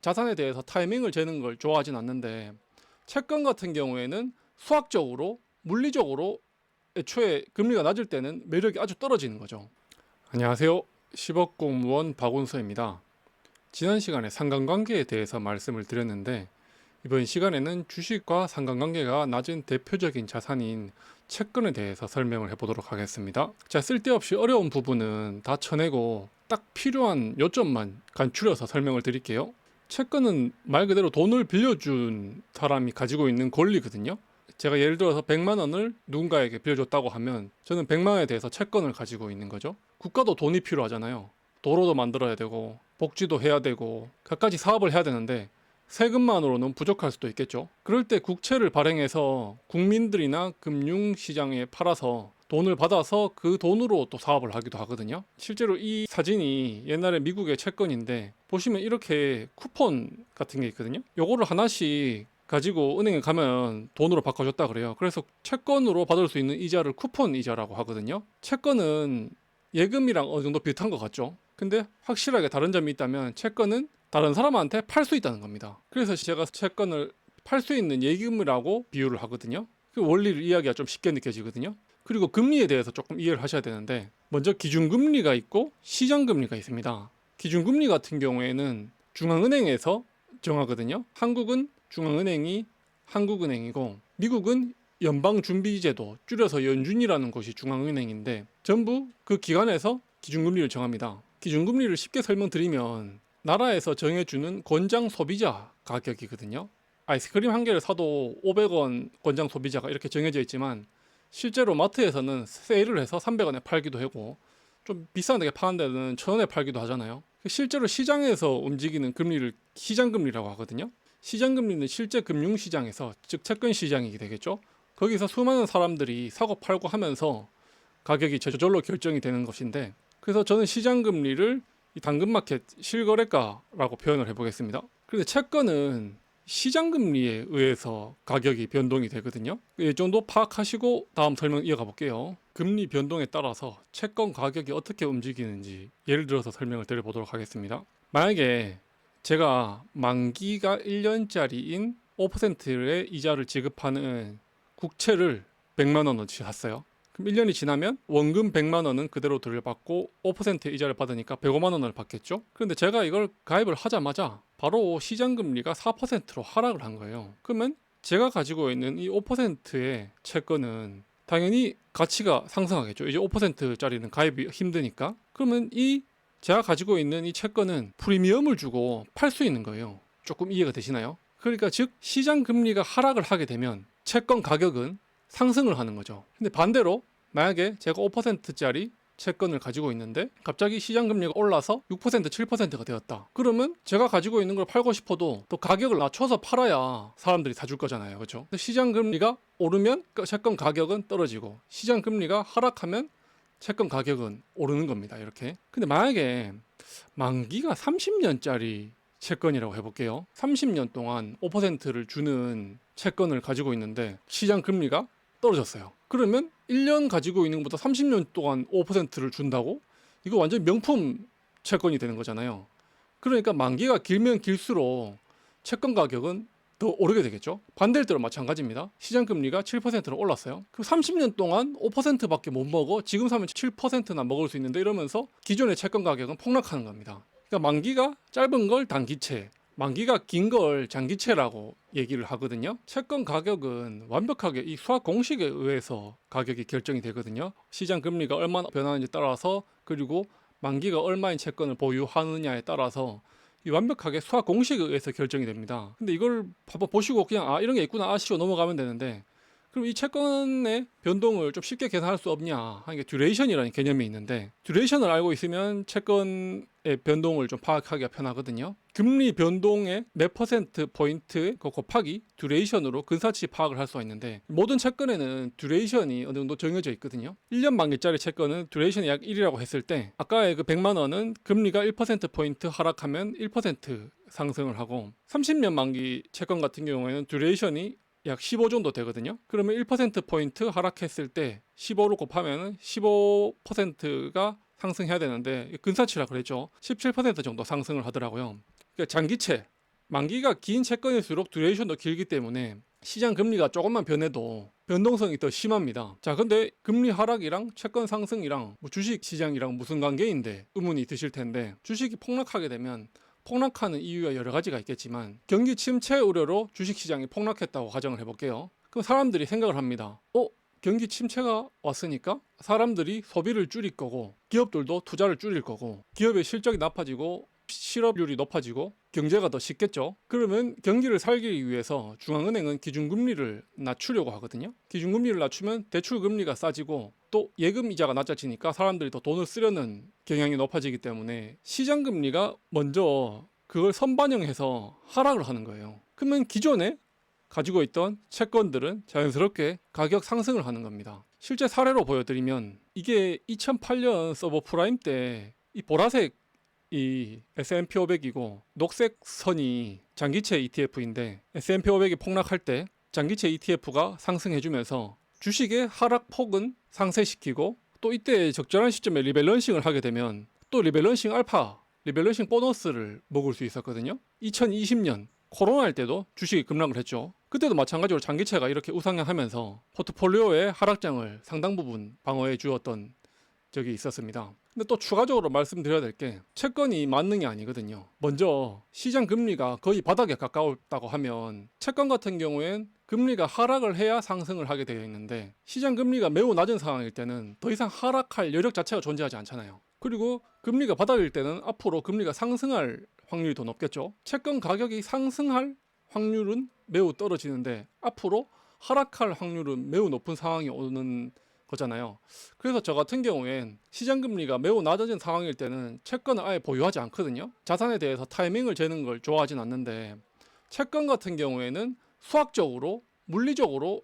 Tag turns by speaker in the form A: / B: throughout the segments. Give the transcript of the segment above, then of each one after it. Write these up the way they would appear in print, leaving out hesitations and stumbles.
A: 자산에 대해서 타이밍을 재는 걸 좋아하진 않는데, 채권 같은 경우에는 수학적으로, 물리적으로 애초에 금리가 낮을 때는 매력이 아주 떨어지는 거죠. 안녕하세요. 10억 공무원 박운서입니다. 지난 시간에 상관관계에 대해서 말씀을 드렸는데, 이번 시간에는 주식과 상관관계가 낮은 대표적인 자산인 채권에 대해서 설명을 해보도록 하겠습니다. 자, 쓸데없이 어려운 부분은 다 쳐내고 딱 필요한 요점만 간추려서 설명을 드릴게요. 채권은 말 그대로 돈을 빌려준 사람이 가지고 있는 권리거든요. 제가 예를 들어서 100만 원을 누군가에게 빌려줬다고 하면 저는 100만 원에 대해서 채권을 가지고 있는 거죠. 국가도 돈이 필요하잖아요. 도로도 만들어야 되고 복지도 해야 되고 갖가지 사업을 해야 되는데 세금만으로는 부족할 수도 있겠죠. 그럴 때 국채를 발행해서 국민들이나 금융시장에 팔아서 돈을 받아서 그 돈으로 또 사업을 하기도 하거든요. 실제로 이 사진이 옛날에 미국의 채권인데 보시면 이렇게 쿠폰 같은 게 있거든요. 요거를 하나씩 가지고 은행에 가면 돈으로 바꿔줬다 그래요. 그래서 채권으로 받을 수 있는 이자를 쿠폰 이자라고 하거든요. 채권은 예금이랑 어느 정도 비슷한 것 같죠. 근데 확실하게 다른 점이 있다면 채권은 다른 사람한테 팔 수 있다는 겁니다. 그래서 제가 채권을 팔 수 있는 예금이라고 비유를 하거든요. 그 원리를 이해하기가 좀 쉽게 느껴지거든요. 그리고 금리에 대해서 조금 이해를 하셔야 되는데, 먼저 기준금리가 있고 시장금리가 있습니다. 기준금리 같은 경우에는 중앙은행에서 정하거든요. 한국은 중앙은행이 한국은행이고, 미국은 연방준비제도, 줄여서 연준이라는 곳이 중앙은행인데, 전부 그 기관에서 기준금리를 정합니다. 기준금리를 쉽게 설명드리면 나라에서 정해주는 권장 소비자 가격이거든요. 아이스크림 한 개를 사도 500원 권장 소비자가 이렇게 정해져 있지만, 실제로 마트에서는 세일을 해서 300원에 팔기도 하고 좀 비싼 데게 파는 데는 1000원에 팔기도 하잖아요. 실제로 시장에서 움직이는 금리를 시장금리라고 하거든요. 시장금리는 실제 금융시장에서, 즉 채권시장이 되겠죠. 거기서 수많은 사람들이 사고 팔고 하면서 가격이 저절로 결정이 되는 것인데, 그래서 저는 시장금리를 이 당근마켓 실거래가라고 표현을 해보겠습니다. 그런데 채권은 시장금리에 의해서 가격이 변동이 되거든요. 이 정도 파악하시고 다음 설명 이어가 볼게요. 금리 변동에 따라서 채권 가격이 어떻게 움직이는지 예를 들어서 설명을 드려보도록 하겠습니다. 만약에 제가 만기가 1년짜리인 5%의 이자를 지급하는 국채를 100만 원어치 샀어요. 그럼 1년이 지나면 원금 100만 원은 그대로 돌려받고 5% 이자를 받으니까 105만 원을 받겠죠. 그런데 제가 이걸 가입을 하자마자 바로 시장금리가 4%로 하락을 한 거예요. 그러면 제가 가지고 있는 이 5%의 채권은 당연히 가치가 상승하겠죠. 이제 5%짜리는 가입이 힘드니까. 그러면 이 제가 가지고 있는 이 채권은 프리미엄을 주고 팔 수 있는 거예요. 조금 이해가 되시나요? 그러니까 즉 시장금리가 하락을 하게 되면 채권 가격은 상승을 하는 거죠. 근데 반대로 만약에 제가 5%짜리 채권을 가지고 있는데 갑자기 시장금리가 올라서 6%, 7%가 되었다. 그러면 제가 가지고 있는 걸 팔고 싶어도 또 가격을 낮춰서 팔아야 사람들이 사줄 거잖아요. 그렇죠? 시장금리가 오르면 채권 가격은 떨어지고, 시장금리가 하락하면 채권 가격은 오르는 겁니다. 이렇게. 근데 만약에 만기가 30년짜리 채권이라고 해볼게요. 30년 동안 5%를 주는 채권을 가지고 있는데 시장 금리가 떨어졌어요. 그러면 1년 가지고 있는 것보다 30년 동안 5%를 준다고? 이거 완전 명품 채권이 되는 거잖아요. 그러니까 만기가 길면 길수록 채권 가격은 더 오르게 되겠죠. 반대일 때로 마찬가지입니다. 시장 금리가 7%로 올랐어요. 그럼 30년 동안 5%밖에 못 먹어. 지금 사면 7%나 먹을 수 있는데, 이러면서 기존의 채권 가격은 폭락하는 겁니다. 그러니까 만기가 짧은 걸 단기채, 만기가 긴 걸 장기채라고 얘기를 하거든요. 채권 가격은 완벽하게 이 수학 공식에 의해서 가격이 결정이 되거든요. 시장 금리가 얼마나 변하는지 따라서, 그리고 만기가 얼마인 채권을 보유하느냐에 따라서 이 완벽하게 수학 공식에 의해서 결정이 됩니다. 근데 이걸 보시고 그냥 이런 게 있구나 아시고 넘어가면 되는데, 그럼 이 채권의 변동을 좀 쉽게 계산할 수 없냐 하는 게 듀레이션이라는 개념이 있는데, 듀레이션을 알고 있으면 채권의 변동을 좀 파악하기가 편하거든요. 금리 변동의 몇 퍼센트 포인트 곱하기 듀레이션으로 근사치 파악을 할 수가 있는데, 모든 채권에는 듀레이션이 어느 정도 정해져 있거든요. 1년 만기짜리 채권은 듀레이션이 약 1이라고 했을 때, 아까의 그 100만 원은 금리가 1% 포인트 하락하면 1% 상승을 하고, 30년 만기 채권 같은 경우에는 듀레이션이 약 15 정도 되거든요. 그러면 1%포인트 하락했을 때 15로 곱하면 15%가 상승해야 되는데, 근사치라 그랬죠. 17% 정도 상승을 하더라고요. 그러니까 장기채, 만기가 긴 채권일수록 듀레이션도 길기 때문에 시장 금리가 조금만 변해도 변동성이 더 심합니다. 자, 근데 금리 하락이랑 채권 상승이랑 주식 시장이랑 무슨 관계인데 의문이 드실 텐데, 주식이 폭락하게 되면 폭락하는 이유가 여러 가지가 있겠지만 경기 침체 우려로 주식 시장이 폭락했다고 가정을 해볼게요. 그럼 사람들이 생각을 합니다. 경기 침체가 왔으니까 사람들이 소비를 줄일 거고 기업들도 투자를 줄일 거고 기업의 실적이 나빠지고 실업률이 높아지고 경제가 더 쉽겠죠. 그러면 경기를 살기 위해서 중앙은행은 기준금리를 낮추려고 하거든요. 기준금리를 낮추면 대출금리가 싸지고 또 예금이자가 낮아지니까 사람들이 더 돈을 쓰려는 경향이 높아지기 때문에 시장금리가 먼저 그걸 선반영해서 하락을 하는 거예요. 그러면 기존에 가지고 있던 채권들은 자연스럽게 가격 상승을 하는 겁니다. 실제 사례로 보여드리면 이게 2008년 서브프라임 때 이 보라색 이 S&P 500이고 녹색 선이 장기채 ETF인데, S&P 500이 폭락할 때 장기채 ETF가 상승해주면서 주식의 하락폭은 상쇄시키고, 또 이때 적절한 시점에 리밸런싱을 하게 되면 또 리밸런싱 알파, 리밸런싱 보너스를 먹을 수 있었거든요. 2020년 코로나 때도 주식이 급락을 했죠. 그때도 마찬가지로 장기채가 이렇게 우상향하면서 포트폴리오의 하락장을 상당 부분 방어해 주었던 적이 있었습니다. 근데 또 추가적으로 말씀드려야 될 게, 채권이 만능이 아니거든요. 먼저 시장 금리가 거의 바닥에 가까웠다고 하면 채권 같은 경우엔 금리가 하락을 해야 상승을 하게 되어 있는데, 시장 금리가 매우 낮은 상황일 때는 더 이상 하락할 여력 자체가 존재하지 않잖아요. 그리고 금리가 바닥일 때는 앞으로 금리가 상승할 확률이 더 높겠죠. 채권 가격이 상승할 확률은 매우 떨어지는데 앞으로 하락할 확률은 매우 높은 상황이 오는 거잖아요. 그래서 저 같은 경우엔 시장 금리가 매우 낮아진 상황일 때는 채권을 아예 보유하지 않거든요. 자산에 대해서 타이밍을 재는 걸 좋아하진 않는데, 채권 같은 경우에는 수학적으로 물리적으로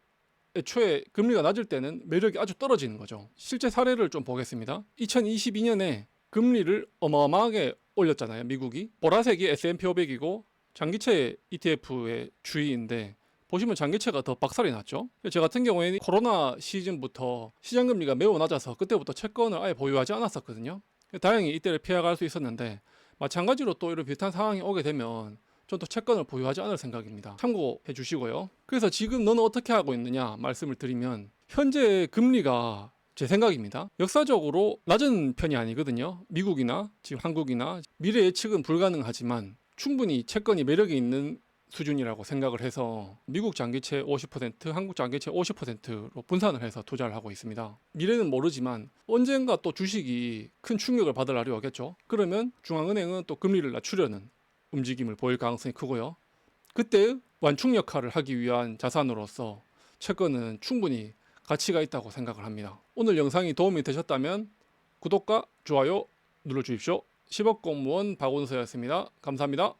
A: 애초에 금리가 낮을 때는 매력이 아주 떨어지는 거죠. 실제 사례를 좀 보겠습니다. 2022년에 금리를 어마어마하게 올렸잖아요. 미국이. 보라색이 S&P 500이고 장기채 ETF의 주의인데, 보시면 장기채가 더 박살이 났죠. 저 같은 경우에는 코로나 시즌부터 시장금리가 매우 낮아서 그때부터 채권을 아예 보유하지 않았었거든요. 다행히 이때를 피해갈 수 있었는데, 마찬가지로 또 이런 비슷한 상황이 오게 되면 전 또 채권을 보유하지 않을 생각입니다. 참고해 주시고요. 그래서 지금 너는 어떻게 하고 있느냐 말씀을 드리면, 현재 금리가 제 생각입니다. 역사적으로 낮은 편이 아니거든요. 미국이나 지금 한국이나 미래 예측은 불가능하지만 충분히 채권이 매력이 있는 수준이라고 생각을 해서 미국 장기채 50%, 한국 장기채 50%로 분산을 해서 투자를 하고 있습니다. 미래는 모르지만 언젠가 또 주식이 큰 충격을 받을 날이 오겠죠. 그러면 중앙은행은 또 금리를 낮추려는 움직임을 보일 가능성이 크고요. 그때 완충 역할을 하기 위한 자산으로서 채권은 충분히 가치가 있다고 생각을 합니다. 오늘 영상이 도움이 되셨다면 구독과 좋아요 눌러주십시오. 10억 공무원 박원서였습니다. 감사합니다.